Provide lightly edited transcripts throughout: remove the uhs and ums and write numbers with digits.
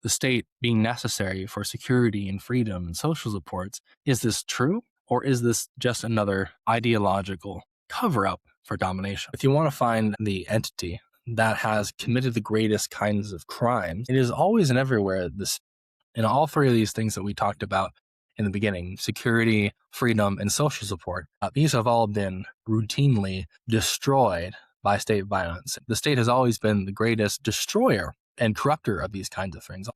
the state being necessary for security and freedom and social supports. Is this true? Or is this just another ideological cover-up for domination? If you want to find the entity that has committed the greatest kinds of crimes, it is always and everywhere this, in all three of these things that we talked about in the beginning, security, freedom, and social support, these have all been routinely destroyed by state violence. The state has always been the greatest destroyer and corrupter of these kinds of things.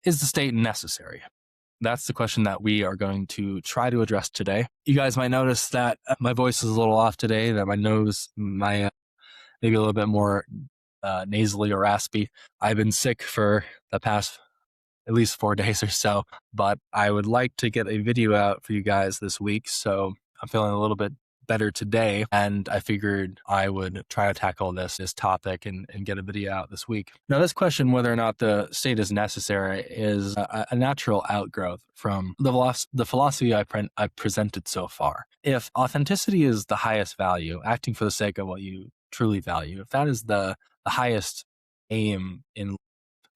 Is the state necessary? That's the question that we are going to try to address today. You guys might notice that my voice is a little off today, that my nose, maybe a little bit more nasally or raspy. I've been sick for the past at least 4 days or so, but I would like to get a video out for you guys this week. So I'm feeling a little bit better today, and I figured I would try to tackle this topic and get a video out this week. Now, this question, whether or not the state is necessary, is a natural outgrowth from the philosophy I presented so far. If authenticity is the highest value, acting for the sake of what you truly value, if that is the highest aim in life,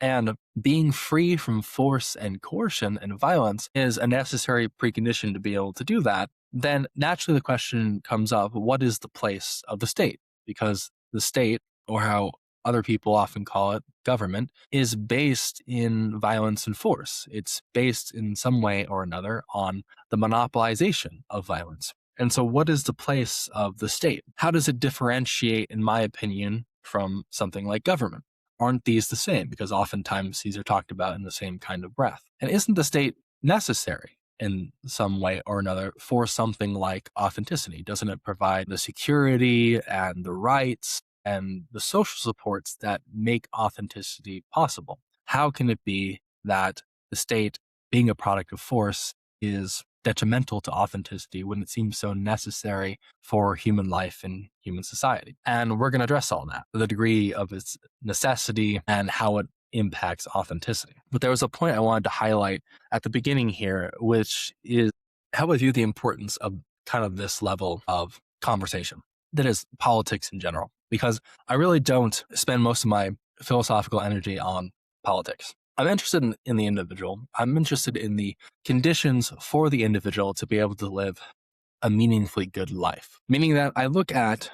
and being free from force and coercion and violence is a necessary precondition to be able to do that, then naturally the question comes up, what is the place of the state? Because the state, or how other people often call it, government, is based in violence and force. It's based in some way or another on the monopolization of violence. And so what is the place of the state? How does it differentiate, in my opinion, from something like government? Aren't these the same? Because oftentimes these are talked about in the same kind of breath. And isn't the state necessary in some way or another for something like authenticity? Doesn't it provide the security and the rights and the social supports that make authenticity possible? How can it be that the state, being a product of force, is detrimental to authenticity when it seems so necessary for human life and human society? And we're going to address all that, the degree of its necessity and how it impacts authenticity. But there was a point I wanted to highlight at the beginning here, which is how I view the importance of kind of this level of conversation, that is politics in general, because I really don't spend most of my philosophical energy on politics. I'm interested in the individual. I'm interested in the conditions for the individual to be able to live a meaningfully good life, meaning that I look at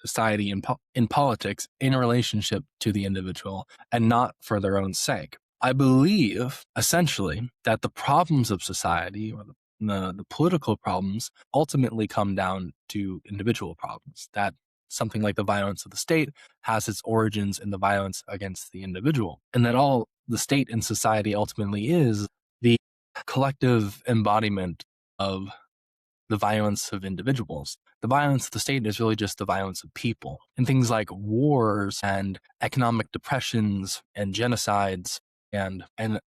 society in politics in relationship to the individual and not for their own sake. I believe, essentially, that the problems of society, or the political problems, ultimately come down to individual problems, that something like the violence of the state has its origins in the violence against the individual, and that all the state and society ultimately is the collective embodiment of the violence of individuals. The violence of the state is really just the violence of people. And things like wars and economic depressions and genocides and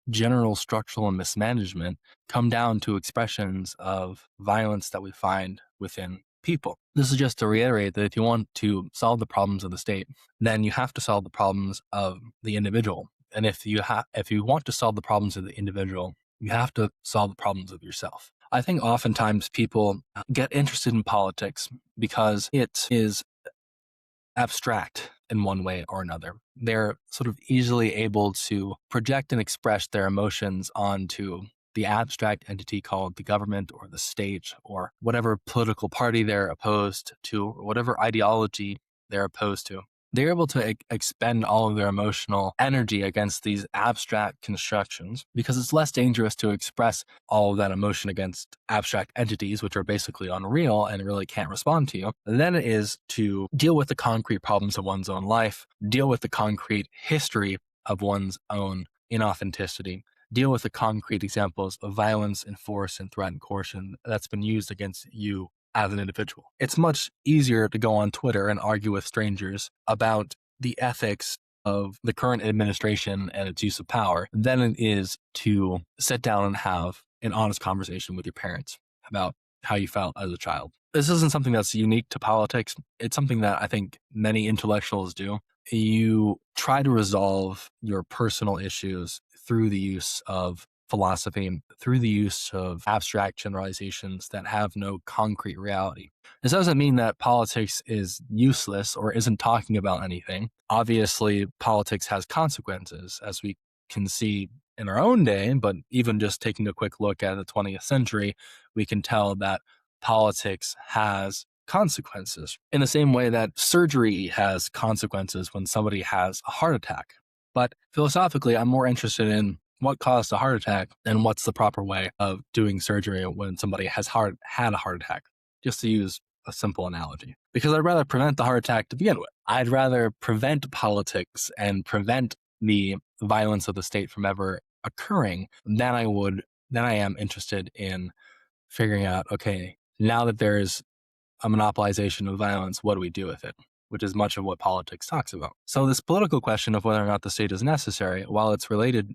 general structural mismanagement come down to expressions of violence that we find within people. This is just to reiterate that if you want to solve the problems of the state, then you have to solve the problems of the individual. And if you want to solve the problems of the individual, you have to solve the problems of yourself. I think oftentimes people get interested in politics because it is abstract in one way or another. They're sort of easily able to project and express their emotions onto the abstract entity called the government or the state or whatever political party they're opposed to or whatever ideology they're opposed to. They're able to expend all of their emotional energy against these abstract constructions because it's less dangerous to express all of that emotion against abstract entities, which are basically unreal and really can't respond to you, than it is to deal with the concrete problems of one's own life, deal with the concrete history of one's own inauthenticity, deal with the concrete examples of violence and force and threat and coercion that's been used against you as an individual. It's much easier to go on Twitter and argue with strangers about the ethics of the current administration and its use of power than it is to sit down and have an honest conversation with your parents about how you felt as a child. This isn't something that's unique to politics. It's something that I think many intellectuals do. You try to resolve your personal issues through the use of philosophy through the use of abstract generalizations that have no concrete reality. This doesn't mean that politics is useless or isn't talking about anything. Obviously, politics has consequences, as we can see in our own day, but even just taking a quick look at the 20th century, we can tell that politics has consequences in the same way that surgery has consequences when somebody has a heart attack. But philosophically, I'm more interested in what caused a heart attack and what's the proper way of doing surgery when somebody has had a heart attack, just to use a simple analogy. Because I'd rather prevent the heart attack to begin with. I'd rather prevent politics and prevent the violence of the state from ever occurring than I am interested in figuring out, okay, now that there's a monopolization of violence, what do we do with it? Which is much of what politics talks about. So this political question of whether or not the state is necessary, while it's related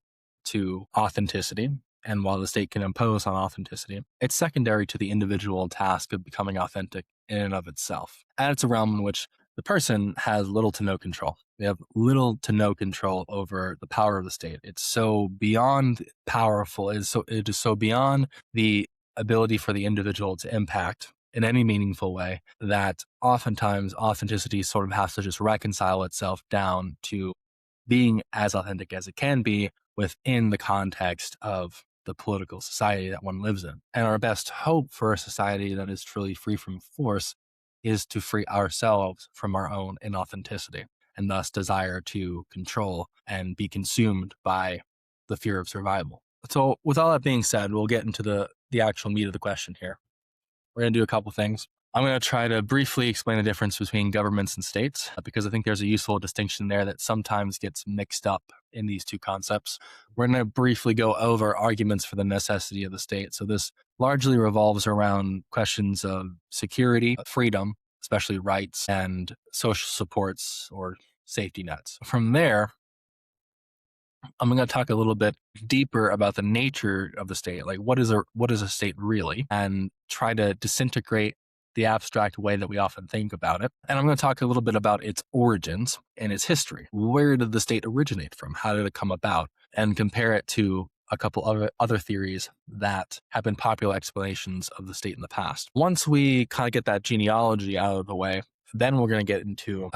to authenticity, and while the state can impose on authenticity, it's secondary to the individual task of becoming authentic in and of itself. And it's a realm in which the person has little to no control. They have little to no control over the power of the state. It's so beyond powerful. It is so beyond the ability for the individual to impact in any meaningful way that oftentimes authenticity sort of has to just reconcile itself down to being as authentic as it can be within the context of the political society that one lives in. And our best hope for a society that is truly free from force is to free ourselves from our own inauthenticity and thus desire to control and be consumed by the fear of survival. So with all that being said, we'll get into the actual meat of the question here. We're going to do a couple things. I'm going to try to briefly explain the difference between governments and states, because I think there's a useful distinction there that sometimes gets mixed up in these two concepts. We're going to briefly go over arguments for the necessity of the state. So this largely revolves around questions of security, freedom, especially rights, and social supports or safety nets. From there, I'm going to talk a little bit deeper about the nature of the state, like what is a state really, and try to disintegrate the abstract way that we often think about it. And I'm going to talk a little bit about its origins and its history. Where did the state originate from? How did it come about? And compare it to a couple of other theories that have been popular explanations of the state in the past. Once we kind of get that genealogy out of the way, then we're going to get into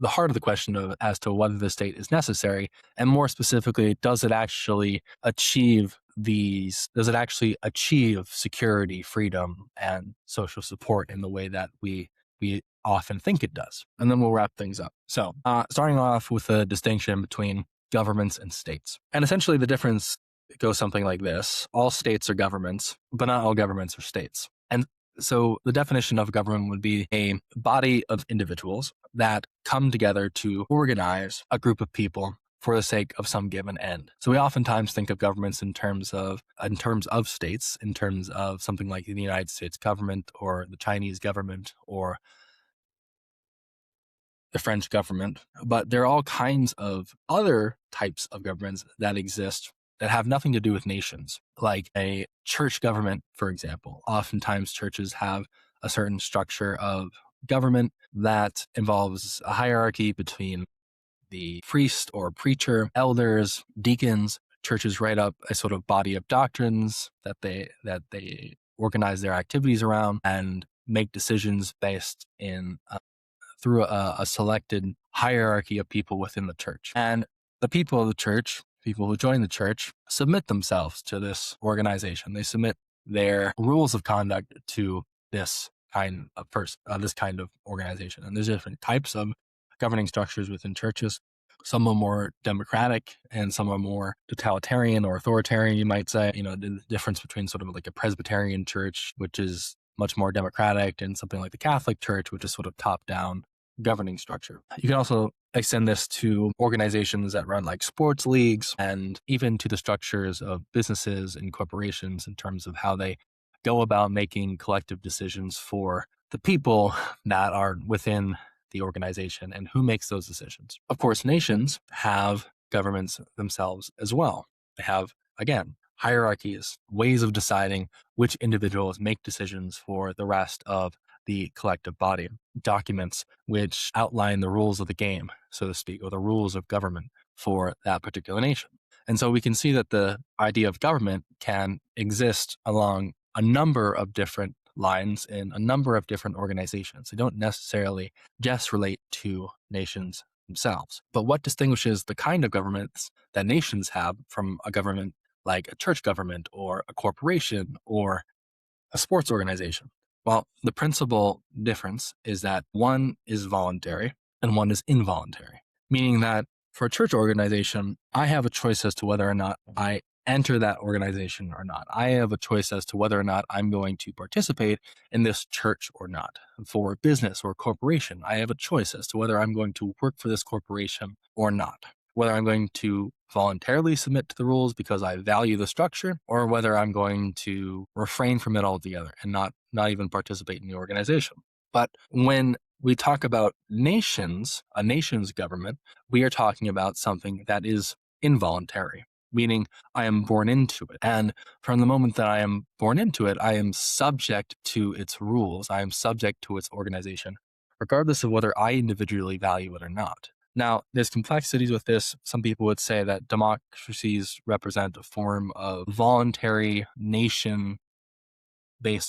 the heart of the question of as to whether the state is necessary, and more specifically, does it actually achieve security, freedom, and social support in the way that we often think it does? And then we'll wrap things up. So starting off with a distinction between governments and states. And essentially the difference goes something like this. All states are governments, but not all governments are states. And so the definition of government would be a body of individuals that come together to organize a group of people for the sake of some given end. So we oftentimes think of governments in terms of states, in terms of something like the United States government or the Chinese government or the French government. But there are all kinds of other types of governments that exist that have nothing to do with nations, like a church government, for example. Oftentimes churches have a certain structure of government that involves a hierarchy between the priest or preacher, elders, deacons. Churches write up a sort of body of doctrines that they organize their activities around and make decisions based in through a selected hierarchy of people within the church. And the people of the church, people who join the church, submit themselves to this organization. They submit their rules of conduct to this kind of organization. And there's different types of governing structures within churches. Some are more democratic and some are more totalitarian or authoritarian, you might say. The difference between sort of like a Presbyterian church, which is much more democratic, and something like the Catholic Church, which is sort of top-down governing structure. You can also extend this to organizations that run like sports leagues and even to the structures of businesses and corporations in terms of how they go about making collective decisions for the people that are within the organization and who makes those decisions. Of course, nations have governments themselves as well. They have, again, hierarchies, ways of deciding which individuals make decisions for the rest of the collective body, documents which outline the rules of the game, so to speak, or the rules of government for that particular nation. And so we can see that the idea of government can exist along a number of different lines in a number of different organizations. They don't necessarily just relate to nations themselves. But what distinguishes the kind of governments that nations have from a government like a church government or a corporation or a sports organization? Well, the principal difference is that one is voluntary and one is involuntary, meaning that for a church organization, I have a choice as to whether or not I enter that organization or not. I have a choice as to whether or not I'm going to participate in this church or not. For a business or a corporation, I have a choice as to whether I'm going to work for this corporation or not, whether I'm going to voluntarily submit to the rules because I value the structure, or whether I'm going to refrain from it altogether and not even participate in the organization. But when we talk about nations, a nation's government, we are talking about something that is involuntary, meaning I am born into it. And from the moment that I am born into it, I am subject to its rules. I am subject to its organization, regardless of whether I individually value it or not. Now, there's complexities with this. Some people would say that democracies represent a form of voluntary nation-based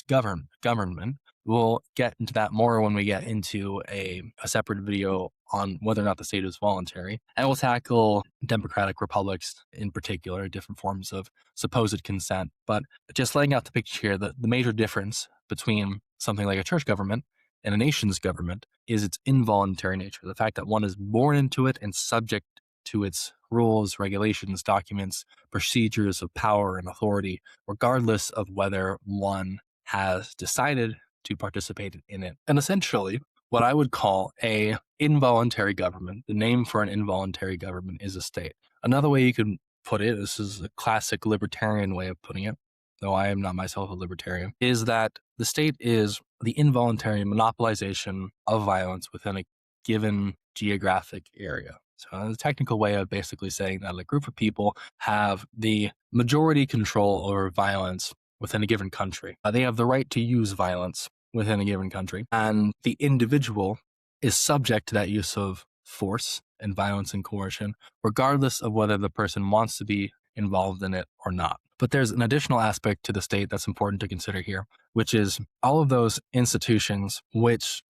government. We'll get into that more when we get into a separate video on whether or not the state is voluntary. And we'll tackle democratic republics in particular, different forms of supposed consent. But just laying out the picture here, the major difference between something like a church government and a nation's government is its involuntary nature. The fact that one is born into it and subject to its rules, regulations, documents, procedures of power and authority, regardless of whether one has decided to participate in it. And essentially, what I would call a involuntary government, the name for an involuntary government is a state. Another way you can put it, this is a classic libertarian way of putting it, though I am not myself a libertarian, is that the state is the involuntary monopolization of violence within a given geographic area. So it's a technical way of basically saying that a group of people have the majority control over violence within a given country. They have the right to use violence within a given country, and the individual is subject to that use of force and violence and coercion, regardless of whether the person wants to be involved in it or not. But there's an additional aspect to the state that's important to consider here, which is all of those institutions which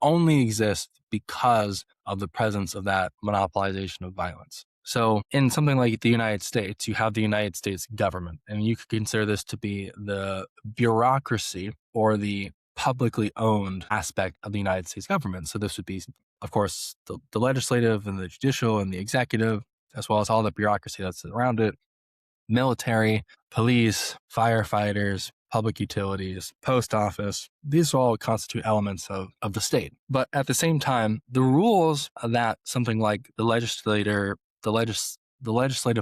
only exist because of the presence of that monopolization of violence. So in something like the United States, you have the United States government, and you could consider this to be the bureaucracy or the publicly owned aspect of the United States government. So this would be, of course, the legislative and the judicial and the executive, as well as all the bureaucracy that's around it, military, police, firefighters, public utilities, post office. These all constitute elements of the state. But at the same time, the rules that something like the legislative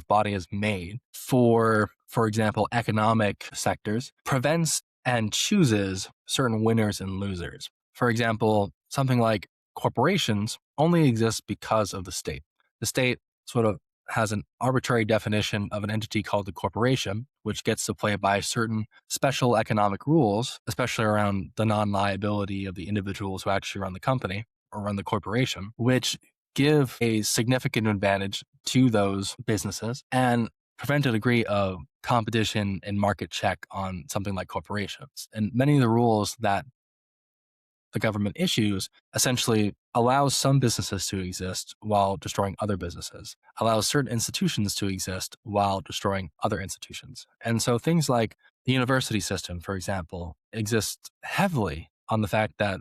body has made for example, economic sectors, prevents and chooses certain winners and losers. For example, something like corporations only exist because of the state. The state sort of has an arbitrary definition of an entity called the corporation, which gets to play by certain special economic rules, especially around the non-liability of the individuals who actually run the company or run the corporation, which give a significant advantage to those businesses and prevent a degree of competition and market check on something like corporations. And many of the rules that the government issues essentially allows some businesses to exist while destroying other businesses, allows certain institutions to exist while destroying other institutions. And so things like the university system, for example, exist heavily on the fact that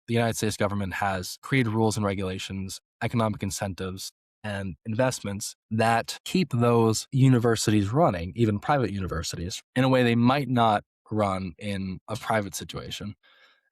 the United States government has created rules and regulations, economic incentives, and investments that keep those universities running, even private universities, in a way they might not run in a private situation.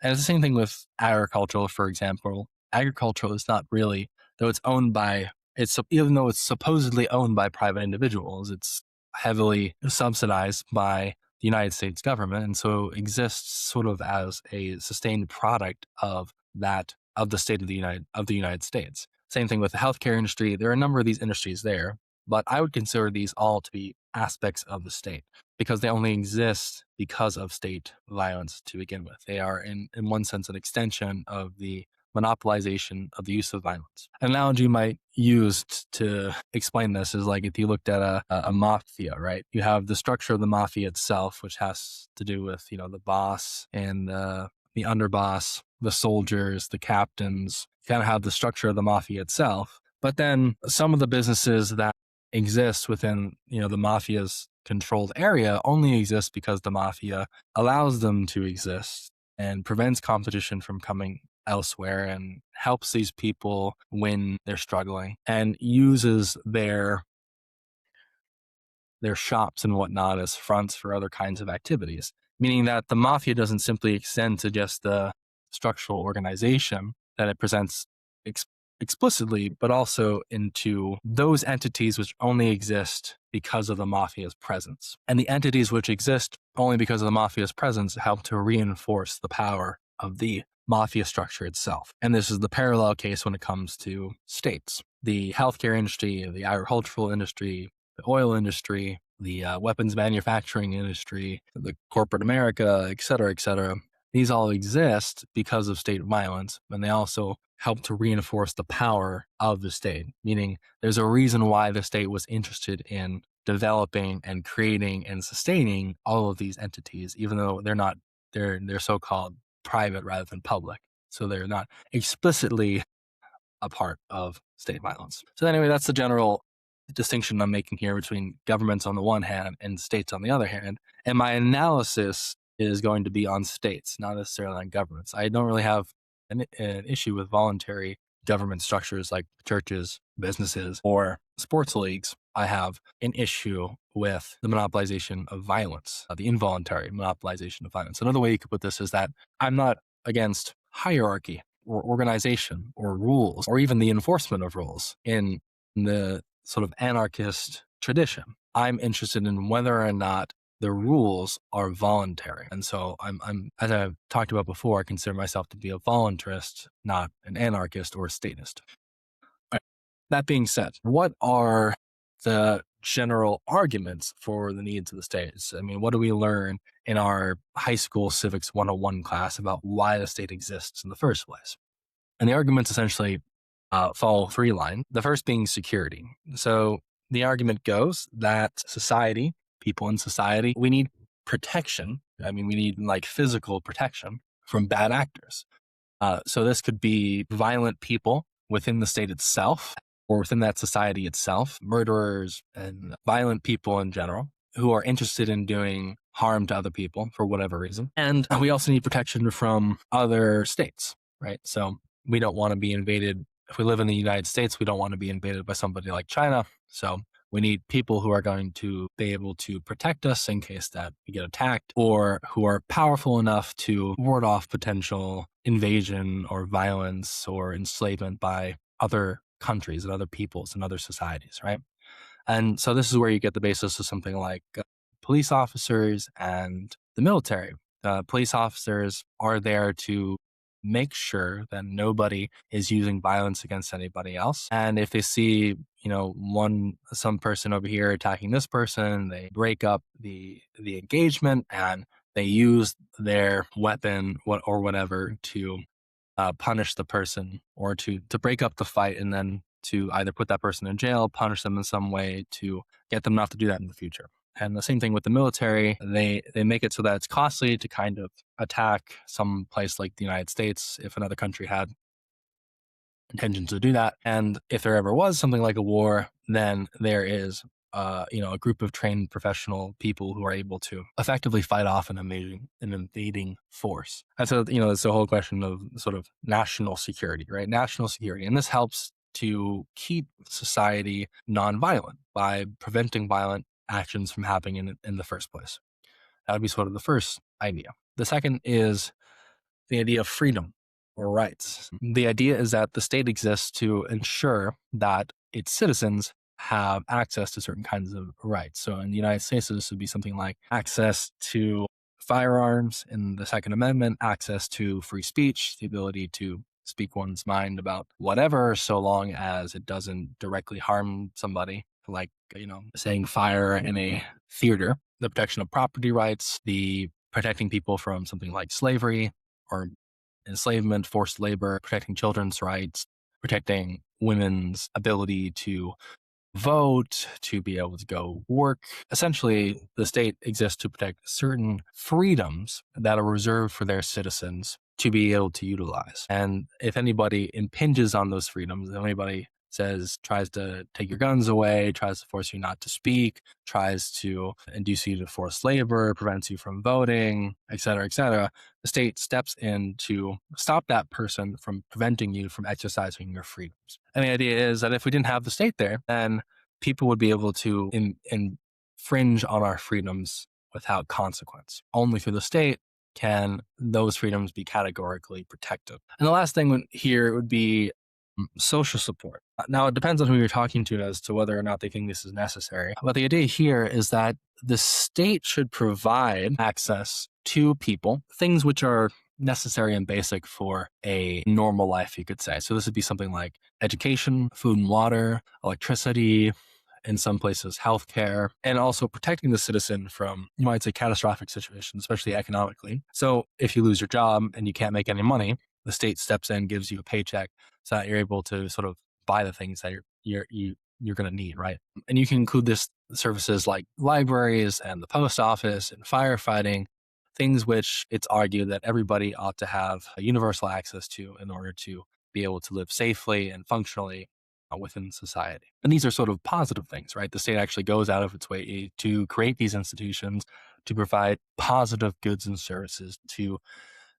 And it's the same thing with agriculture, for example. Agriculture is not really, even though it's supposedly owned by private individuals, it's heavily subsidized by the United States government, and so exists sort of as a sustained product of the state of the United States. Same thing with the healthcare industry. There are a number of these industries there, but I would consider these all to be aspects of the state because they only exist because of state violence to begin with. They are, in one sense, an extension of the monopolization of the use of violence. An analogy you might use to explain this is like if you looked at a mafia, right? You have the structure of the mafia itself, which has to do with, the boss and the underboss, the soldiers, the captains. You kind of have the structure of the mafia itself. But then some of the businesses that exist within, the mafia's controlled area only exist because the mafia allows them to exist and prevents competition from coming elsewhere and helps these people when they're struggling and uses their shops and whatnot as fronts for other kinds of activities, meaning that the mafia doesn't simply extend to just the structural organization that it presents explicitly, but also into those entities which only exist because of the mafia's presence. And the entities which exist only because of the mafia's presence help to reinforce the power of the mafia structure itself. And this is the parallel case when it comes to states. The healthcare industry, the agricultural industry, the oil industry, the weapons manufacturing industry, the corporate America, et cetera, these all exist because of state violence, and they also help to reinforce the power of the state, meaning there's a reason why the state was interested in developing and creating and sustaining all of these entities, even though they're so-called private rather than public. So they're not explicitly a part of state violence. So anyway, that's the general distinction I'm making here between governments on the one hand and states on the other hand. And my analysis is going to be on states, not necessarily on governments. I don't really have an issue with voluntary government structures like churches, businesses, or sports leagues. I have an issue with the monopolization of violence, the involuntary monopolization of violence. Another way you could put this is that I'm not against hierarchy or organization or rules or even the enforcement of rules in the sort of anarchist tradition. I'm interested in whether or not the rules are voluntary. And so I'm as I've talked about before, I consider myself to be a voluntarist, not an anarchist or a statist. All right. That being said, what are the general arguments for the needs of the states? I mean, what do we learn in our high school civics 101 class about why the state exists in the first place? And the arguments essentially follow three lines. The first being security. So the argument goes that society, people in society, we need protection. I mean, we need like physical protection from bad actors. So this could be violent people within the state itself or within that society itself, murderers and violent people in general who are interested in doing harm to other people for whatever reason. And we also need protection from other states, right? So we don't want to be invaded. If we live in the United States, we don't want to be invaded by somebody like China. So we need people who are going to be able to protect us in case that we get attacked, or who are powerful enough to ward off potential invasion or violence or enslavement by other countries and other peoples and other societies, right? And so this is where you get the basis of something like police officers and the military. Police officers are there to make sure that nobody is using violence against anybody else. And if they see, some person over here attacking this person, they break up the engagement and they use their weapon or whatever to punish the person or to break up the fight, and then to either put that person in jail, punish them in some way to get them not to do that in the future. And the same thing with the military. They make it so that it's costly to kind of attack some place like the United States if another country had intentions to do that. And if there ever was something like a war, then there is a group of trained professional people who are able to effectively fight off an invading force. And so, it's the whole question of sort of national security, right? National security. And this helps to keep society nonviolent by preventing violent actions from happening in the first place. That would be sort of the first idea. The second is the idea of freedom or rights. The idea is that the state exists to ensure that its citizens have access to certain kinds of rights. So in the United States, this would be something like access to firearms in the Second Amendment, access to free speech, the ability to speak one's mind about whatever, so long as it doesn't directly harm somebody, like, saying fire in a theater, the protection of property rights, the protecting people from something like slavery or enslavement, forced labor, protecting children's rights, protecting women's ability to vote, to be able to go work. Essentially, the state exists to protect certain freedoms that are reserved for their citizens to be able to utilize. And if anybody impinges on those freedoms, if anybody tries to take your guns away, tries to force you not to speak, tries to induce you to forced labor, prevents you from voting, et cetera, the state steps in to stop that person from preventing you from exercising your freedoms. And the idea is that if we didn't have the state there, then people would be able to infringe on our freedoms without consequence. Only through the state can those freedoms be categorically protected. And the last thing here would be social support. Now, it depends on who you're talking to as to whether or not they think this is necessary. But the idea here is that the state should provide access to people, things which are necessary and basic for a normal life, you could say. So this would be something like education, food and water, electricity, in some places, healthcare, and also protecting the citizen from, you might say, catastrophic situations, especially economically. So if you lose your job and you can't make any money, the state steps in, gives you a paycheck so that you're able to sort of buy the things that you're going to need, right? And you can include this services like libraries and the post office and firefighting, things which it's argued that everybody ought to have a universal access to in order to be able to live safely and functionally within society. And these are sort of positive things, right? The state actually goes out of its way to create these institutions to provide positive goods and services to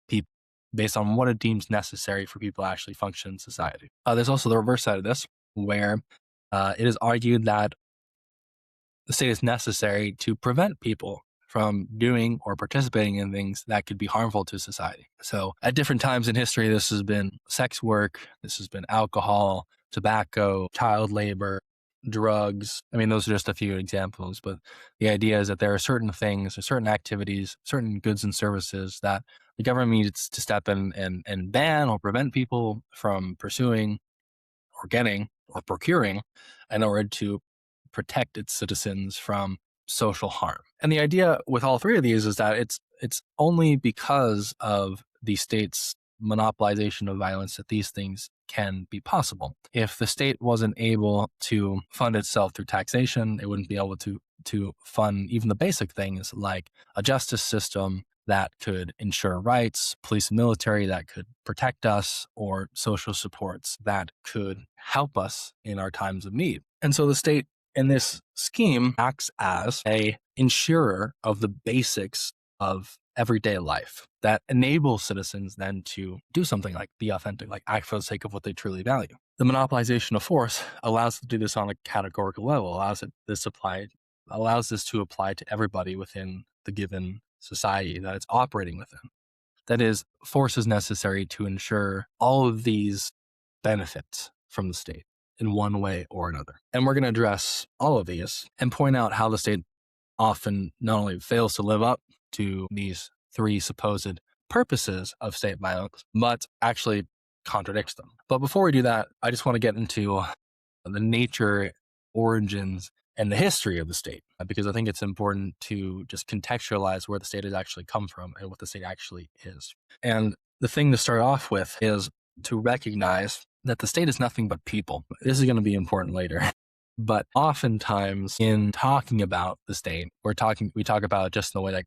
people based on what it deems necessary for people to actually function in society. There's also the reverse side of this, where it is argued that the state is necessary to prevent people from doing or participating in things that could be harmful to society. So at different times in history, this has been sex work, this has been alcohol, tobacco, child labor, drugs. I mean, those are just a few examples, but the idea is that there are certain things or certain activities, certain goods and services that the government needs to step in and ban or prevent people from pursuing or getting or procuring in order to protect its citizens from social harm. And the idea with all three of these is that it's only because of the state's monopolization of violence that these things can be possible. If the state wasn't able to fund itself through taxation, it wouldn't be able to fund even the basic things like a justice system that could ensure rights, police and military that could protect us, or social supports that could help us in our times of need. And so the state in this scheme acts as a insurer of the basics of everyday life that enables citizens then to do something like be authentic, like act for the sake of what they truly value. The monopolization of force allows it to do this on a categorical level, allows this to apply to everybody within the given society that it's operating within. That is, force is necessary to ensure all of these benefits from the state in one way or another. And we're going to address all of these and point out how the state often not only fails to live up to these three supposed purposes of state violence, but actually contradicts them. But before we do that, I just want to get into the nature, origins, and the history of the state, because I think it's important to just contextualize where the state has actually come from and what the state actually is. And the thing to start off with is to recognize that the state is nothing but people. This is going to be important later. But oftentimes in talking about the state, we talk about it just in the way that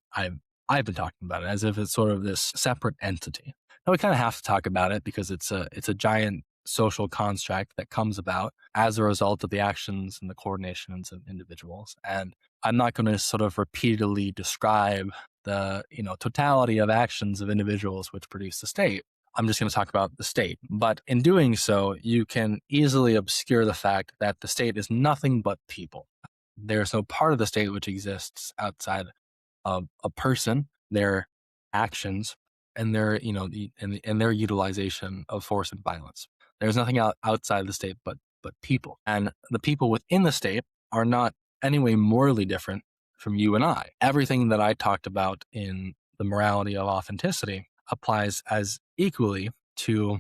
I've been talking about it, as if it's sort of this separate entity. Now we kind of have to talk about it because it's a giant social construct that comes about as a result of the actions and the coordinations of individuals. And I'm not going to sort of repeatedly describe the totality of actions of individuals which produce the state. I'm just going to talk about the state. But in doing so, you can easily obscure the fact that the state is nothing but people. There's no part of the state which exists outside of a person, their actions, and their and their utilization of force and violence. There's nothing outside the state but people. And the people within the state are not anyway morally different from you and I. Everything that I talked about in the morality of authenticity applies as equally to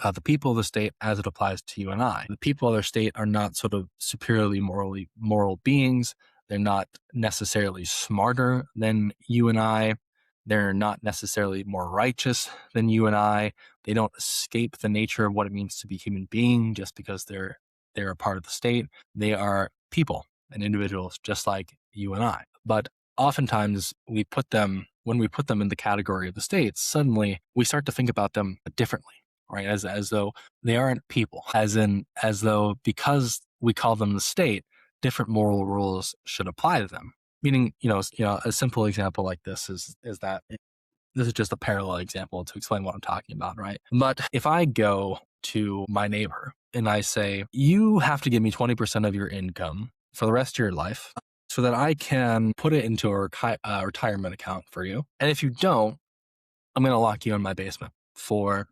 the people of the state as it applies to you and I. The people of the state are not sort of superiorly moral beings. They're not necessarily smarter than you and I. They're not necessarily more righteous than you and I. They don't escape the nature of what it means to be human being just because they're a part of the state. They are people and individuals just like you and I. But oftentimes when we put them in the category of the states, suddenly we start to think about them differently, right? As though they aren't people, as though because we call them the state, different moral rules should apply to them. Meaning, a simple example like this is that this is just a parallel example to explain what I'm talking about, right? But if I go to my neighbor and I say, you have to give me 20% of your income for the rest of your life so that I can put it into a retirement account for you. And if you don't, I'm going to lock you in my basement for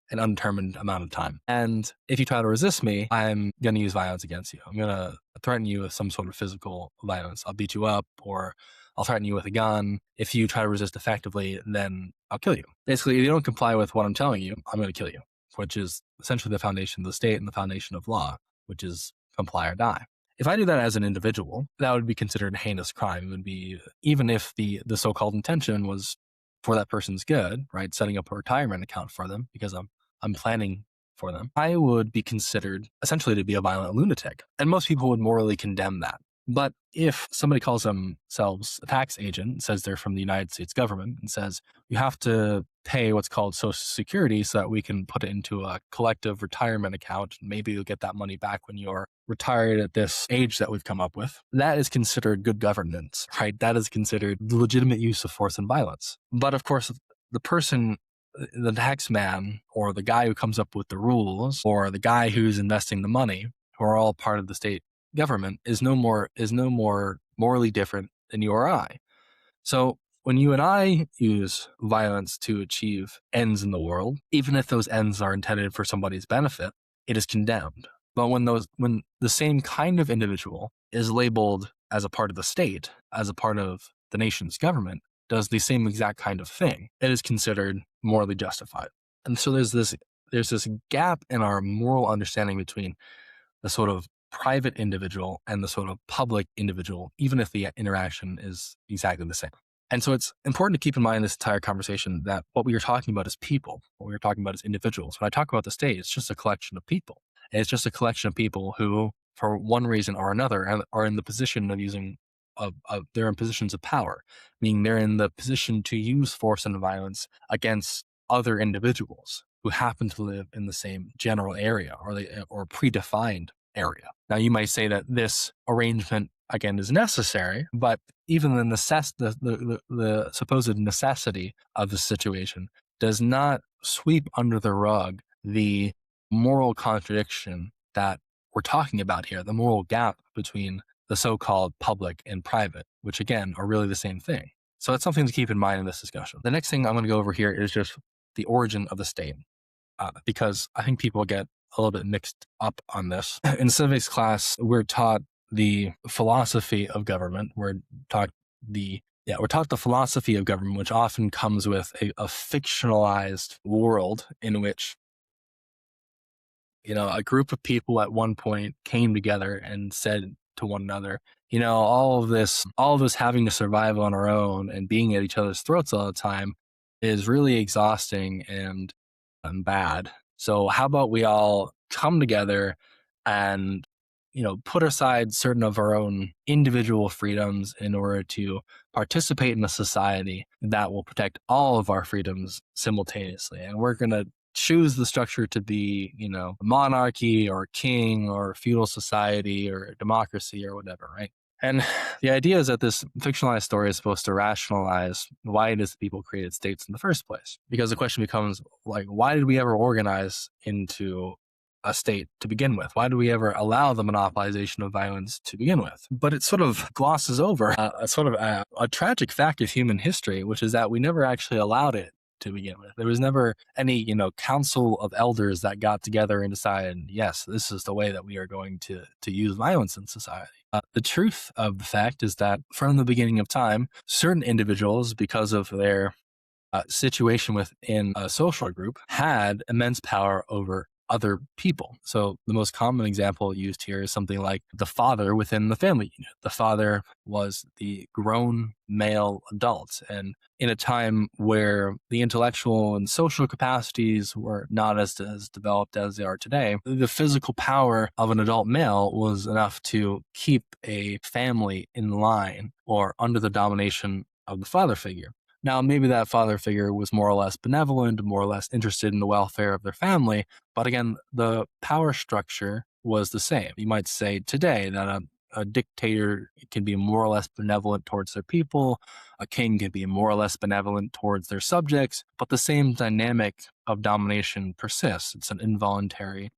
an undetermined amount of time. And if you try to resist me, I'm going to use violence against you. I'm going to threaten you with some sort of physical violence. I'll beat you up, or I'll threaten you with a gun. If you try to resist effectively, then I'll kill you. Basically, if you don't comply with what I'm telling you, I'm going to kill you, which is essentially the foundation of the state and the foundation of law, which is comply or die. If I do that as an individual, that would be considered a heinous crime. It would be, even if the so-called intention was for that person's good, right? Setting up a retirement account for them because I'm planning for them, I would be considered essentially to be a violent lunatic. And most people would morally condemn that. But if somebody calls themselves a tax agent, says they're from the United States government, and says, you have to pay what's called Social Security so that we can put it into a collective retirement account, maybe you'll get that money back when you're retired at this age that we've come up with, that is considered good governance, right? That is considered legitimate use of force and violence. But of course, the tax man or the guy who comes up with the rules or the guy who's investing the money, who are all part of the state government, is no more morally different than you or I. So when you and I use violence to achieve ends in the world, even if those ends are intended for somebody's benefit, it is condemned. But when the same kind of individual is labeled as a part of the state, as a part of the nation's government, does the same exact kind of thing, it is considered morally justified. And so there's this gap in our moral understanding between the sort of private individual and the sort of public individual, even if the interaction is exactly the same. And so it's important to keep in mind in this entire conversation that what we are talking about is people. What we are talking about is individuals. When I talk about the state, it's just a collection of people. And it's just a collection of people who, for one reason or another, are in the position of using they're in positions of power, meaning they're in the position to use force and violence against other individuals who happen to live in the same general area or predefined area. Now, you might say that this arrangement, again, is necessary, but even the supposed necessity of the situation does not sweep under the rug the moral contradiction that we're talking about here, the moral gap between the so-called public and private, which again are really the same thing. So that's something to keep in mind in this discussion. The next thing I'm going to go over here is just the origin of the state, because I think people get a little bit mixed up on this. In civics class, we're taught the philosophy of government. We're taught the philosophy of government, which often comes with a fictionalized world in which a group of people at one point came together and said to one another, all of this having to survive on our own and being at each other's throats all the time is really exhausting and bad. So how about we all come together and, put aside certain of our own individual freedoms in order to participate in a society that will protect all of our freedoms simultaneously. And we're going to choose the structure to be, monarchy or king or feudal society or democracy or whatever, right? And the idea is that this fictionalized story is supposed to rationalize why it is that people created states in the first place. Because the question becomes, why did we ever organize into a state to begin with? Why do we ever allow the monopolization of violence to begin with? But it sort of glosses over a tragic fact of human history, which is that we never actually allowed it to begin with. There was never any, council of elders that got together and decided, yes, this is the way that we are going to use violence in society. The truth of the fact is that from the beginning of time, certain individuals, because of their situation within a social group, had immense power over other people. So the most common example used here is something like the father within the family unit. The father was the grown male adult. And in a time where the intellectual and social capacities were not as developed as they are today, the physical power of an adult male was enough to keep a family in line or under the domination of the father figure. Now, maybe that father figure was more or less benevolent, more or less interested in the welfare of their family, but again, the power structure was the same. You might say today that a dictator can be more or less benevolent towards their people, a king can be more or less benevolent towards their subjects, but the same dynamic of domination persists. It's an involuntary.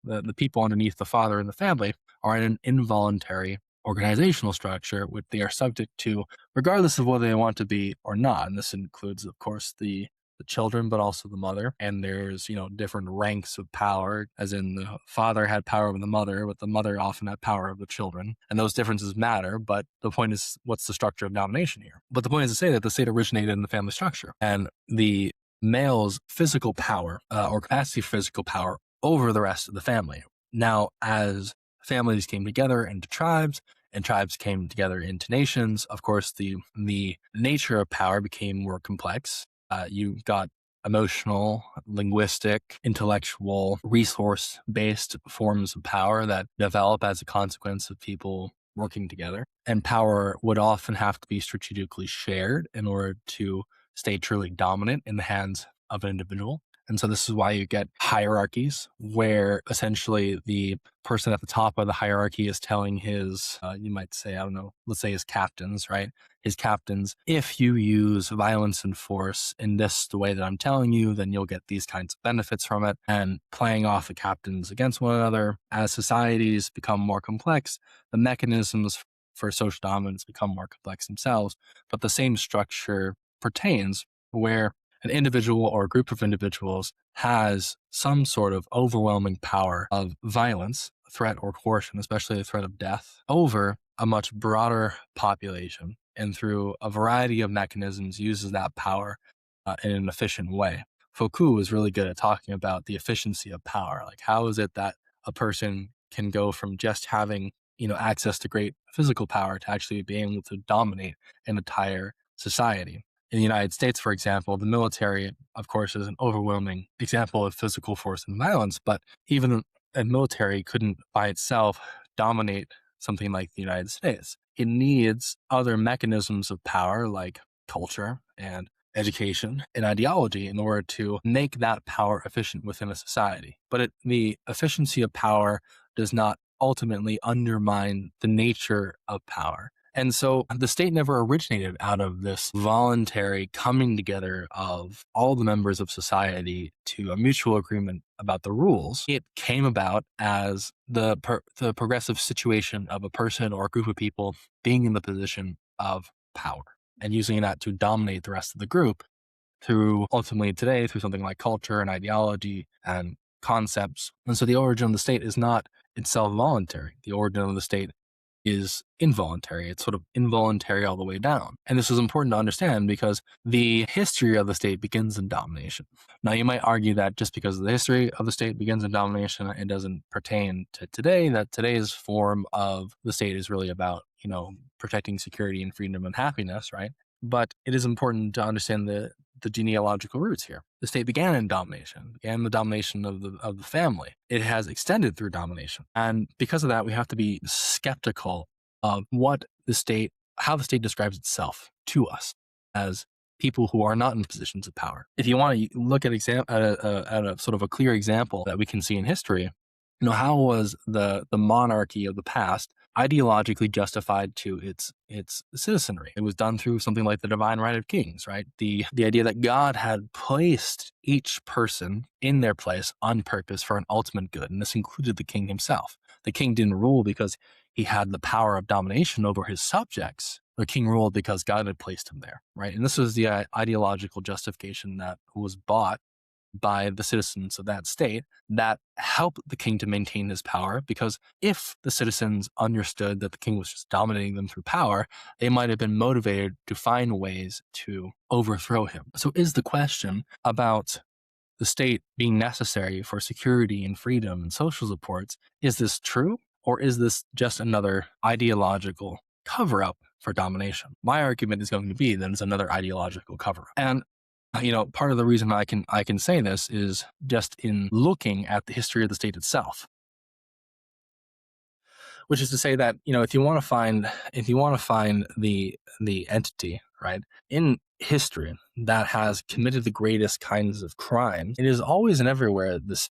The people underneath the father in the family are in an involuntary organizational structure, which they are subject to, regardless of whether they want to be or not. And this includes, of course, the children, but also the mother. And there's, different ranks of power, as in the father had power over the mother, but the mother often had power over the children. And those differences matter. But the point is, what's the structure of domination here? But the point is to say that the state originated in the family structure. And the male's physical power or capacity for physical power over the rest of the family. Now, as families came together into tribes, and tribes came together into nations, of course, the nature of power became more complex. You got emotional, linguistic, intellectual, resource-based forms of power that develop as a consequence of people working together. And power would often have to be strategically shared in order to stay truly dominant in the hands of an individual. And so this is why you get hierarchies where essentially the person at the top of the hierarchy is telling his, you might say, I don't know, let's say his captains, right? His captains, if you use violence and force in the way that I'm telling you, then you'll get these kinds of benefits from it. And playing off the captains against one another, as societies become more complex, the mechanisms for social dominance become more complex themselves. But the same structure pertains where an individual or a group of individuals has some sort of overwhelming power of violence, threat, or coercion, especially the threat of death, over a much broader population, and through a variety of mechanisms uses that power in an efficient way. Foucault is really good at talking about the efficiency of power. Like, how is it that a person can go from just having, access to great physical power to actually being able to dominate an entire society? In the United States, for example, the military, of course, is an overwhelming example of physical force and violence, but even a military couldn't by itself dominate something like the United States. It needs other mechanisms of power like culture and education and ideology in order to make that power efficient within a society. But the efficiency of power does not ultimately undermine the nature of power. And so the state never originated out of this voluntary coming together of all the members of society to a mutual agreement about the rules. It came about as the progressive situation of a person or a group of people being in the position of power and using that to dominate the rest of the group through ultimately today through something like culture and ideology and concepts. And so the origin of the state is not itself voluntary. The origin of the state is involuntary. It's sort of involuntary all the way down. And this is important to understand because the history of the state begins in domination. Now, you might argue that just because the history of the state begins in domination, it doesn't pertain to today, that today's form of the state is really about, protecting security and freedom and happiness, right? But it is important to understand the genealogical roots here. The state began in domination, began the domination of the family. It has extended through domination. And because of that, we have to be skeptical of how the state describes itself to us as people who are not in positions of power. If you want to look at a sort of a clear example that we can see in history, how was the monarchy of the past ideologically justified to its citizenry? It was done through something like the divine right of kings, right? The idea that God had placed each person in their place on purpose for an ultimate good, and this included the king himself. The king didn't rule because he had the power of domination over his subjects. The king ruled because God had placed him there, right? And this was the ideological justification that was bought by the citizens of that state that helped the king to maintain his power, because if the citizens understood that the king was just dominating them through power, they might have been motivated to find ways to overthrow him. So is the question about the state being necessary for security and freedom and social supports. Is this true? Or is this just another ideological cover up for domination? My argument is going to be that it's another ideological cover up. And part of the reason I can say this is just in looking at the history of the state itself, which is to say that if you want to find the entity, right, in history that has committed the greatest kinds of crimes, it is always and everywhere this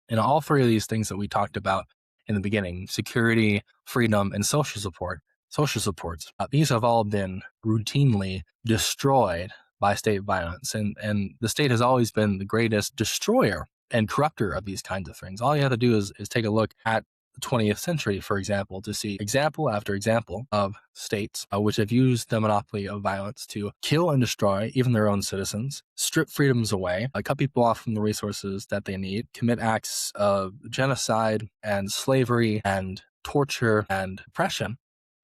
in all three of these things that we talked about in the beginning: security, freedom, and social supports. These have all been routinely destroyed by state violence, and the state has always been the greatest destroyer and corrupter of these kinds of things. All you have to do is take a look at the 20th century, for example, to see example after example of states which have used the monopoly of violence to kill and destroy even their own citizens, strip freedoms away, cut people off from the resources that they need, commit acts of genocide and slavery and torture and oppression,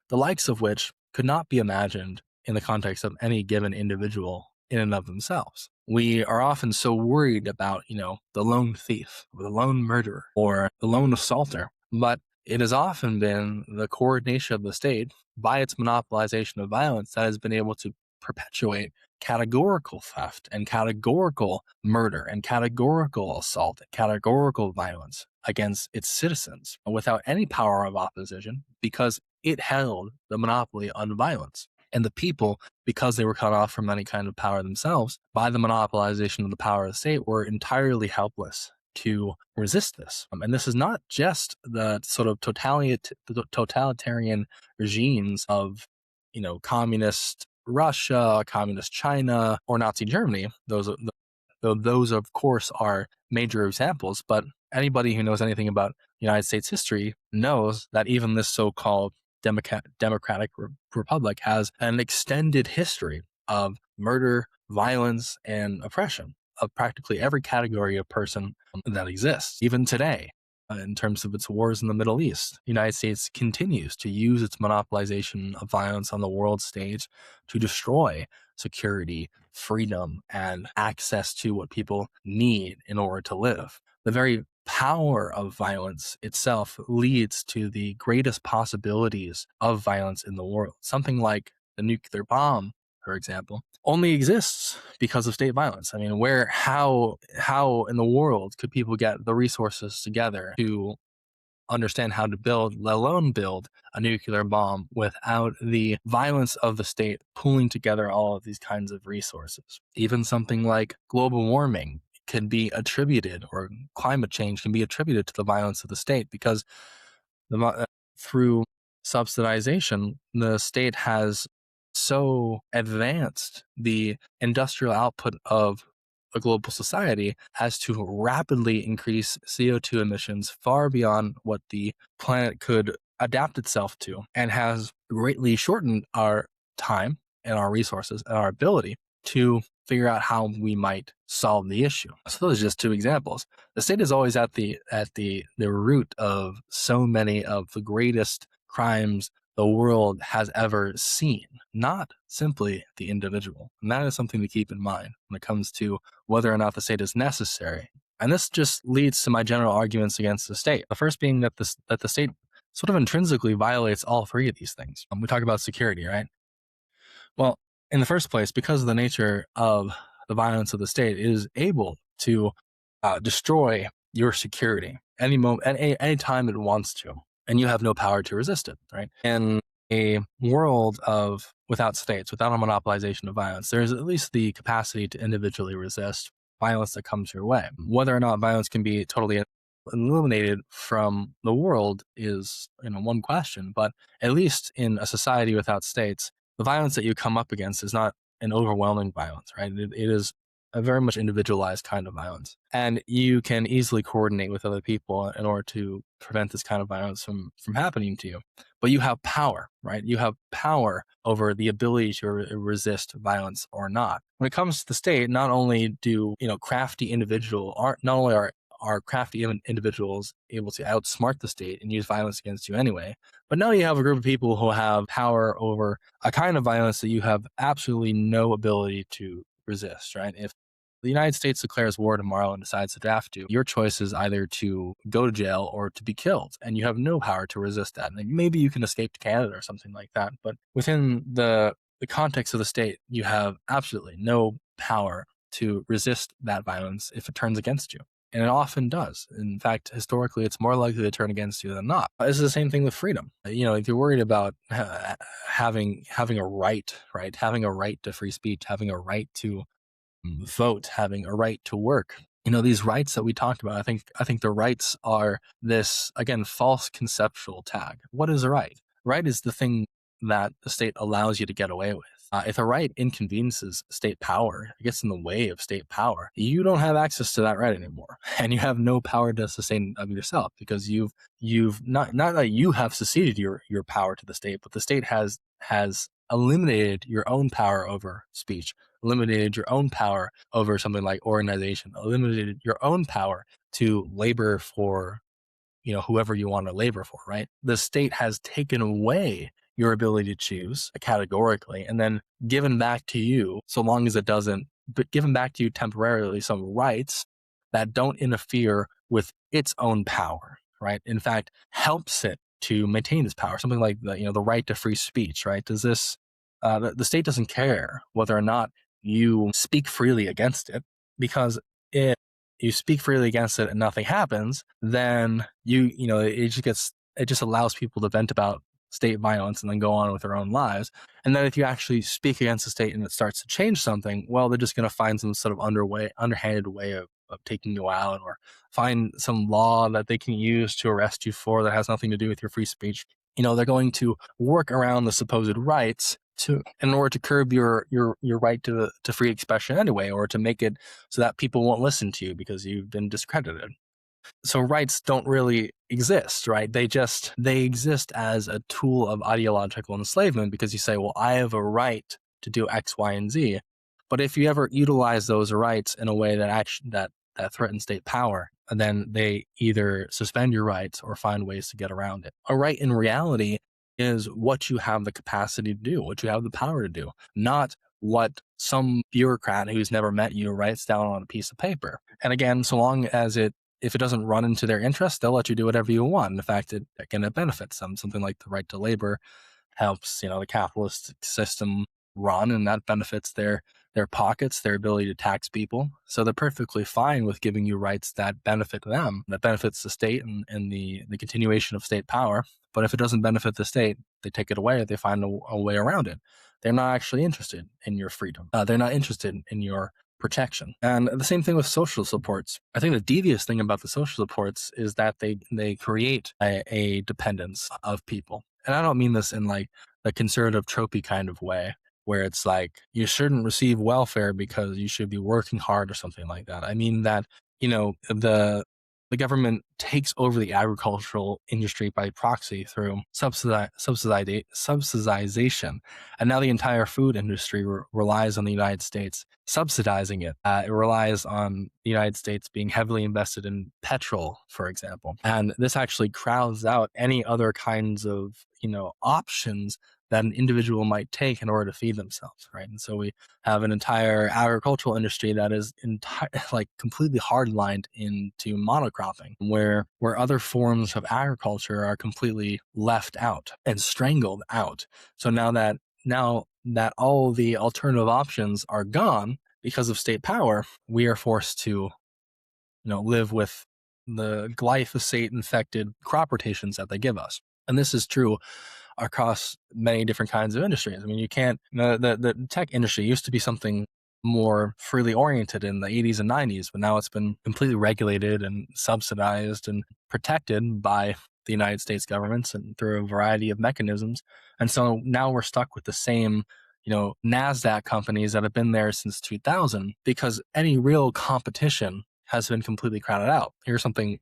the likes of which could not be imagined in the context of any given individual in and of themselves. We are often so worried about, the lone thief or the lone murderer or the lone assaulter, but it has often been the coordination of the state by its monopolization of violence that has been able to perpetuate categorical theft and categorical murder and categorical assault and categorical violence against its citizens without any power of opposition, because it held the monopoly on violence. And the people, because they were cut off from any kind of power themselves by the monopolization of the power of the state, were entirely helpless to resist this. And this is not just the sort of totalitarian regimes of, communist Russia, communist China, or Nazi Germany. Those of course are major examples, but anybody who knows anything about United States history knows that even this so-called democratic republic has an extended history of murder, violence, and oppression of practically every category of person that exists. Even today, in terms of its wars in the Middle East, the United States continues to use its monopolization of violence on the world stage to destroy security, freedom, and access to what people need in order to live. The very power of violence itself leads to the greatest possibilities of violence in the world. Something like the nuclear bomb, for example, only exists because of state violence. I mean, how in the world could people get the resources together to understand how to build, let alone build a nuclear bomb, without the violence of the state pulling together all of these kinds of resources? Even something like global warming can be attributed, or climate change can be attributed to the violence of the state, because through subsidization, the state has so advanced the industrial output of a global society as to rapidly increase CO2 emissions far beyond what the planet could adapt itself to, and has greatly shortened our time and our resources and our ability to figure out how we might solve the issue. So those are just two examples. The state is always at the root of so many of the greatest crimes the world has ever seen, not simply the individual. And that is something to keep in mind when it comes to whether or not the state is necessary. And this just leads to my general arguments against the state. The first being that the state sort of intrinsically violates all three of these things. We talk about security, right? Well, in the first place, because of the nature of the violence of the state, it is able to destroy your security any time it wants to, and you have no power to resist it, right? In a world without states, without a monopolization of violence, there is at least the capacity to individually resist violence that comes your way. Whether or not violence can be totally eliminated from the world is one question, but at least in a society without states, the violence that you come up against is not an overwhelming violence, right? It is a very much individualized kind of violence. And you can easily coordinate with other people in order to prevent this kind of violence from happening to you. But you have power, right? You have power over the ability to resist violence or not. When it comes to the state, not only are crafty individuals able to outsmart the state and use violence against you anyway, but now you have a group of people who have power over a kind of violence that you have absolutely no ability to resist, right? the United States declares war tomorrow and decides to draft you, your choice is either to go to jail or to be killed, and you have no power to resist that. And maybe you can escape to Canada or something like that, but within the context of the state, you have absolutely no power to resist that violence if it turns against you. And it often does. In fact, historically, it's more likely to turn against you than not. This is the same thing with freedom. If you're worried about having a right, right, having a right to free speech, having a right to vote, having a right to work. These rights that we talked about, I think the rights are this, again, false conceptual tag. What is a right? Right is the thing that the state allows you to get away with. If a right inconveniences state power, it gets in the way of state power, you don't have access to that right anymore. And you have no power to sustain of yourself, because you've not that you have seceded your power to the state, but the state has eliminated your own power over speech, eliminated your own power over something like organization, eliminated your own power to labor for, whoever you want to labor for, right? The state has taken away your ability to choose categorically, and then given back to you, so long as it doesn't, but given back to you temporarily some rights that don't interfere with its own power, right? In fact, helps it to maintain this power. Something like the right to free speech, right? Does this, the state doesn't care whether or not you speak freely against it, because if you speak freely against it and nothing happens, then it just allows people to vent about state violence and then go on with their own lives. And then if you actually speak against the state and it starts to change something, well, they're just going to find some sort of underhanded way of taking you out, or find some law that they can use to arrest you for that has nothing to do with your free speech. They're going to work around the supposed rights in order to curb your right to free expression anyway, or to make it so that people won't listen to you because you've been discredited. So rights don't really exist, right? They exist as a tool of ideological enslavement, because you say, well, I have a right to do X, Y, and Z. But if you ever utilize those rights in a way that threatens state power, then they either suspend your rights or find ways to get around it. A right in reality is what you have the capacity to do, what you have the power to do, not what some bureaucrat who's never met you writes down on a piece of paper. And again, so long as if it doesn't run into their interest, they'll let you do whatever you want. In fact, it benefits them. Something like the right to labor helps, the capitalist system run, and that benefits their pockets, their ability to tax people. So they're perfectly fine with giving you rights that benefit them, that benefits the state and the continuation of state power. But if it doesn't benefit the state, they take it away, they find a way around it. They're not actually interested in your freedom. They're not interested in your protection. And the same thing with social supports. I think the devious thing about the social supports is that they create a dependence of people. And I don't mean this in like the conservative tropey kind of way, where it's like you shouldn't receive welfare because you should be working hard or something like that. I mean that, the government takes over the agricultural industry by proxy through subsidization. And now the entire food industry relies on the United States subsidizing it. It relies on the United States being heavily invested in petrol, for example. And this actually crowds out any other kinds of, options that an individual might take in order to feed themselves, right? And so we have an entire agricultural industry that is completely hardlined into monocropping, where other forms of agriculture are completely left out and strangled out. So now that all the alternative options are gone because of state power, we are forced to, live with the glyphosate-infected crop rotations that they give us. And this is true across many different kinds of industries. I mean, you can't, the tech industry used to be something more freely oriented in the 80s and 90s, but now it's been completely regulated and subsidized and protected by the United States governments and through a variety of mechanisms. And so now we're stuck with the same, NASDAQ companies that have been there since 2000, because any real competition has been completely crowded out. Here's something,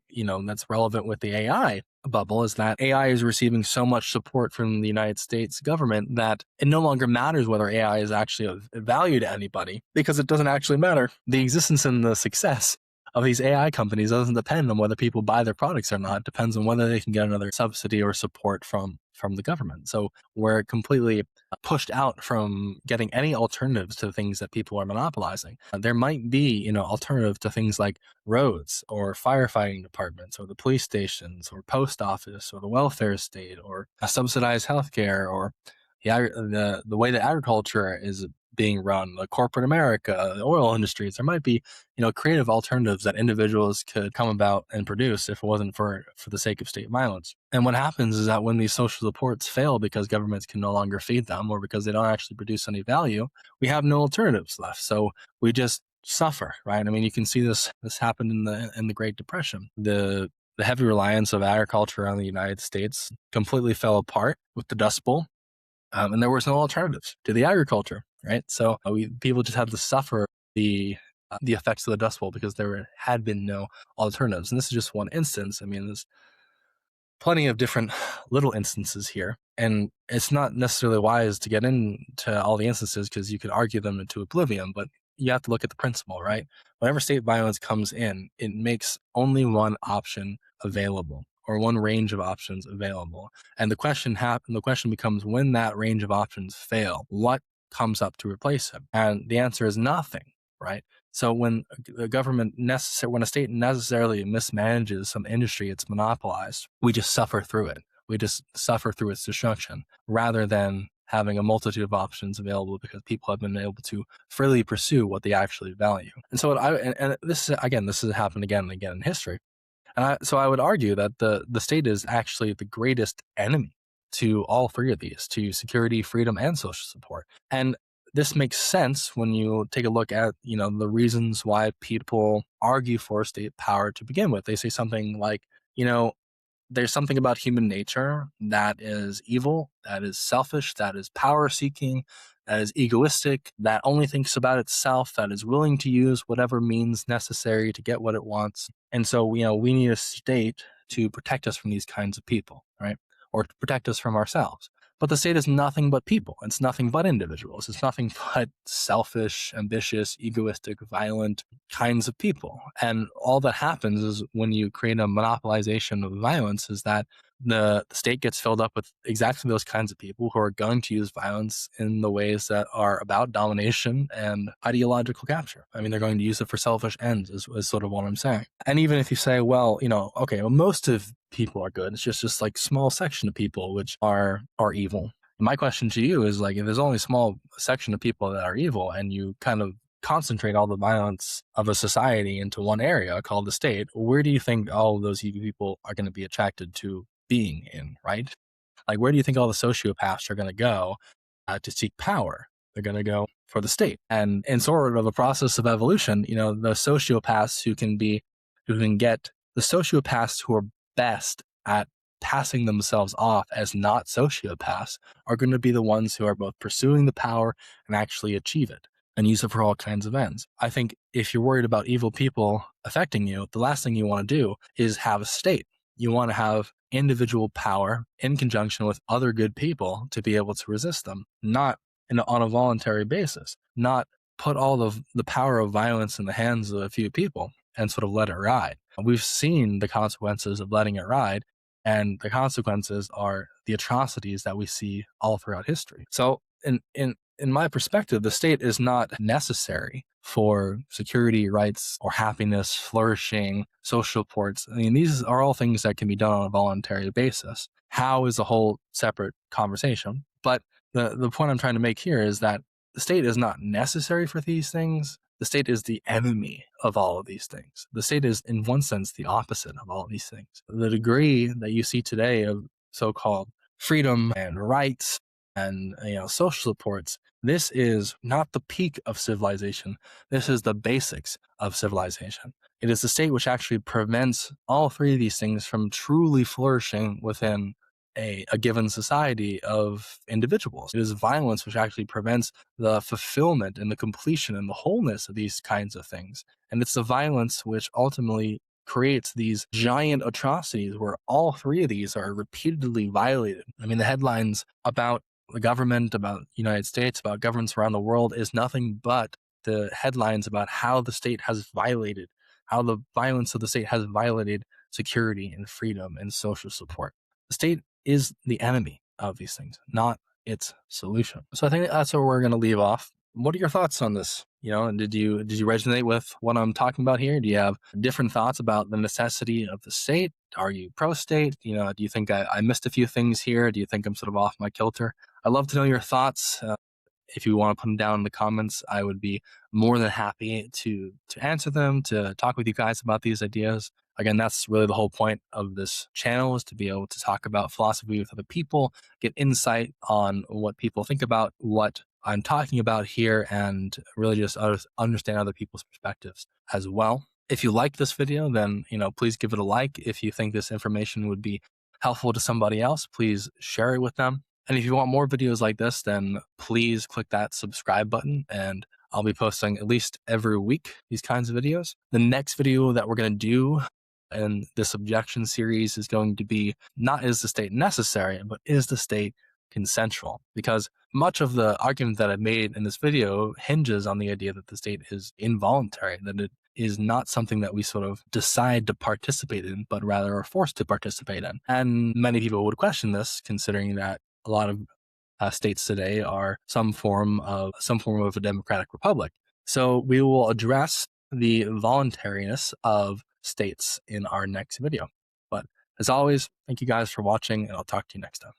that's relevant with the AI bubble, is that AI is receiving so much support from the United States government that it no longer matters whether AI is actually of value to anybody, because it doesn't actually matter. The existence and the success of these AI companies doesn't depend on whether people buy their products or not. It depends on whether they can get another subsidy or support from the government. So we're completely pushed out from getting any alternatives to the things that people are monopolizing. There might be, alternative to things like roads or firefighting departments or the police stations or post office or the welfare state or a subsidized healthcare or the way that agriculture is being run, the corporate America, the oil industries. There might be, creative alternatives that individuals could come about and produce if it wasn't for the sake of state violence. And what happens is that when these social supports fail because governments can no longer feed them or because they don't actually produce any value, we have no alternatives left. So we just suffer, right? I mean, you can see this happened in the Great Depression. The heavy reliance of agriculture on the United States completely fell apart with the Dust Bowl. And there was no alternatives to the agriculture, right? So people just had to suffer the effects of the Dust Bowl because there had been no alternatives. And this is just one instance. I mean, there's plenty of different little instances here. And it's not necessarily wise to get into all the instances because you could argue them into oblivion, but you have to look at the principle, right? Whenever state violence comes in, it makes only one option available or one range of options available. And the question becomes, when that range of options fail, what comes up to replace it? And the answer is nothing, right? So when when a state necessarily mismanages some industry it's monopolized, we just suffer through it. We just suffer through its destruction rather than having a multitude of options available because people have been able to freely pursue what they actually value. And so this has happened again and again in history. So I would argue that the state is actually the greatest enemy to all three of these, to security, freedom, and social support. And this makes sense when you take a look at, the reasons why people argue for state power to begin with. They say something like, there's something about human nature that is evil, that is selfish, that is power-seeking, that is egoistic, that only thinks about itself, that is willing to use whatever means necessary to get what it wants. And so, we need a state to protect us from these kinds of people, right? Or to protect us from ourselves. But the state is nothing but people. It's nothing but individuals. It's nothing but selfish, ambitious, egoistic, violent kinds of people. And all that happens is when you create a monopolization of violence is that the state gets filled up with exactly those kinds of people who are going to use violence in the ways that are about domination and ideological capture. I mean, they're going to use it for selfish ends is sort of what I'm saying. And even if you say, well, most of people are good, it's just like small section of people which are evil. And my question to you is like, if there's only a small section of people that are evil and you kind of concentrate all the violence of a society into one area called the state, where do you think all of those evil people are going to be attracted to being in, right? Like, where do you think all the sociopaths are going to go to seek power? They're going to go for the state. And in sort of a process of evolution, the sociopaths the sociopaths who are best at passing themselves off as not sociopaths are going to be the ones who are both pursuing the power and actually achieve it and use it for all kinds of ends. I think if you're worried about evil people affecting you, the last thing you want to do is have a state. You want to have individual power in conjunction with other good people to be able to resist them, not on a voluntary basis, not put all of the power of violence in the hands of a few people and sort of let it ride. We've seen the consequences of letting it ride, and the consequences are the atrocities that we see all throughout history. So in my perspective, the state is not necessary for security, rights, or happiness, flourishing, social supports. I mean, these are all things that can be done on a voluntary basis. How is a whole separate conversation. But the point I'm trying to make here is that the state is not necessary for these things. The state is the enemy of all of these things. The state is, in one sense, the opposite of all of these things. The degree that you see today of so-called freedom and rights and social supports, this is not the peak of civilization. This is the basics of civilization. It is the state which actually prevents all three of these things from truly flourishing within a given society of individuals. It is violence which actually prevents the fulfillment and the completion and the wholeness of these kinds of things. And it's the violence which ultimately creates these giant atrocities where all three of these are repeatedly violated. I mean, the headlines about the government, about the United States, about governments around the world is nothing but the headlines about how the state has violated how the violence of the state has violated security and freedom and social support. The state is the enemy of these things, not its solution. So I think that's where we're going to leave off. What are your thoughts on this? And did you resonate with what I'm talking about here? Do you have different thoughts about the necessity of the state? Are you pro-state? Do you think I missed a few things here? Do you think I'm sort of off my kilter? I'd love to know your thoughts. If you want to put them down in the comments, I would be more than happy to answer them, to talk with you guys about these ideas. Again, that's really the whole point of this channel, is to be able to talk about philosophy with other people, get insight on what people think about what I'm talking about here, and really just understand other people's perspectives as well. If you like this video, then please give it a like. If you think this information would be helpful to somebody else, please share it with them. And if you want more videos like this, then please click that subscribe button, and I'll be posting at least every week these kinds of videos. The next video that we're going to do in this objection series is going to be not is the state necessary, but is the state consensual? Because much of the argument that I've made in this video hinges on the idea that the state is involuntary, that it is not something that we sort of decide to participate in, but rather are forced to participate in. And many people would question this, considering that a lot of states today are some form of a democratic republic. So we will address the voluntariness of states in our next video. But as always, thank you guys for watching, and I'll talk to you next time.